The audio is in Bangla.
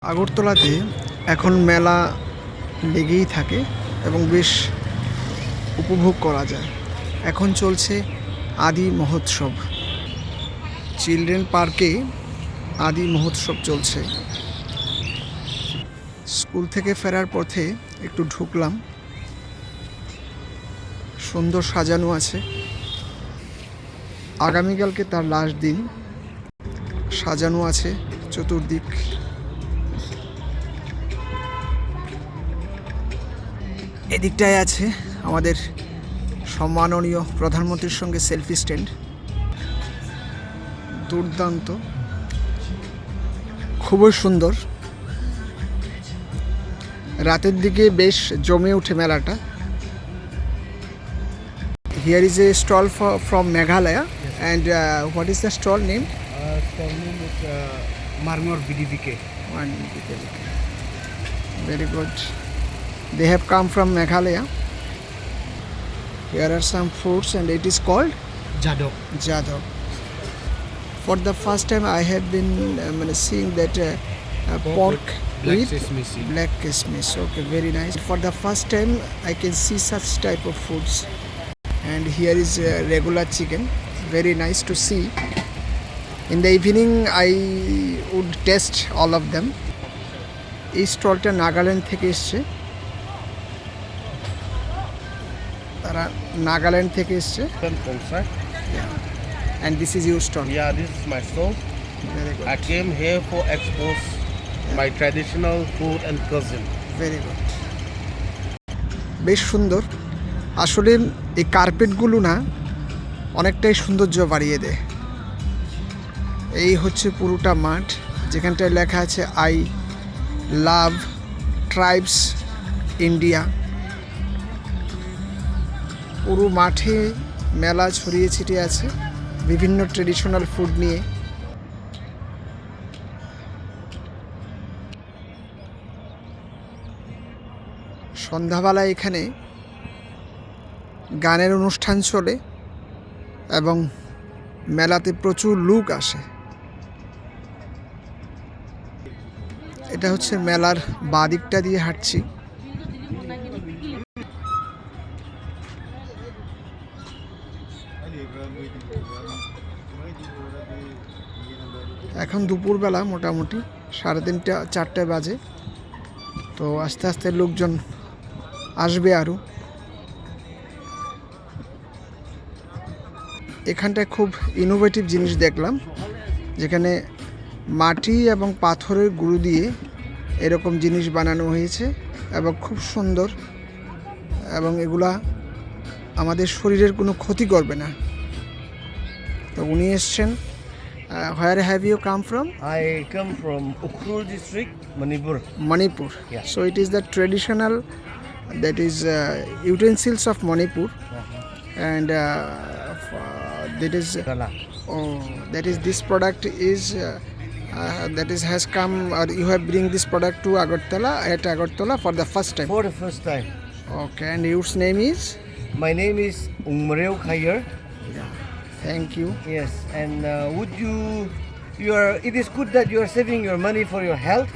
আগরতলাতে এখন মেলা লেগেই থাকে এবং বেশ উপভোগ করা যায়। এখন চলছে আদি মহোৎসব। চিলড্রেন পার্কে আদি মহোৎসব চলছে। স্কুল থেকে ফেরার পথে একটু ঢুকলাম, সুন্দর সাজানো আছে। আগামীকালকে তার লাস্ট দিন, সাজানো আছে চতুর্দিক। এদিকটায় আছে আমাদের সম্মাননীয় প্রধানমন্ত্রীর সঙ্গে সেলফি স্ট্যান্ড। দুর্দান্ত, খুবই সুন্দর। রাতের দিকে বেশ জমে ওঠে মেলাটা। Here is a stall from Meghalaya. Yes. And what is the stall name? Stall name is Marmor BDBK. Very good. They have come from Meghalaya. Here are some fruits and it is called Jadok. For the first time I have been seeing that pork with black kismis. Okay, very nice. For the first time I can see such type of foods. And here is regular chicken. Very nice to see. In the evening I would test all of them. এই স্টলটা নাগাল্যান্ড থেকে এসছে। তারা নাগাল্যান্ড থেকে এসছে। And this is your stall? Yeah, this is my stall. Very good. I came here for expose my traditional food and cuisine. Very good. বেশ সুন্দর। আসলে এই কার্পেটগুলো না অনেকটাই সৌন্দর্য বাড়িয়ে দেয়। এই হচ্ছে পুরোটা মাঠ, যেখানটায় লেখা আছে আই লাভ ট্রাইবস ইন্ডিয়া। পুরো মাঠে মেলা ছড়িয়ে ছিটিয়ে আছে বিভিন্ন ট্রেডিশনাল ফুড নিয়ে। সন্ধ্যাবেলায় এখানে গানের অনুষ্ঠান চলে এবং মেলাতে প্রচুর লোক আসে। এটা হচ্ছে মেলার বাঁ দিকটা দিয়ে হাঁটছি। এখন দুপুরবেলা মোটামুটি 3:30 4টা বাজে। তো আস্তে আস্তে লোকজন আসবে আরও। এখানটায় খুব ইনোভেটিভ জিনিস দেখলাম, যেখানে মাটি এবং পাথরের গুঁড়ো দিয়ে এরকম জিনিস বানানো হয়েছে এবং খুব সুন্দর, এবং এগুলা আমাদের শরীরের কোনো ক্ষতি করবে না। তো উনি এসছেন। Where have you come from? I come from Ukhrul district, Manipur. Manipur. Yeah. So it is the traditional, that is utensils of Manipur. And that is this product is has come, or you have bring this product to Agartala for the first time. For the first time. Okay, and your name is? My name is Umreo Khayer. Yeah. Thank you. Yes, and it is good that you are saving your money for your health.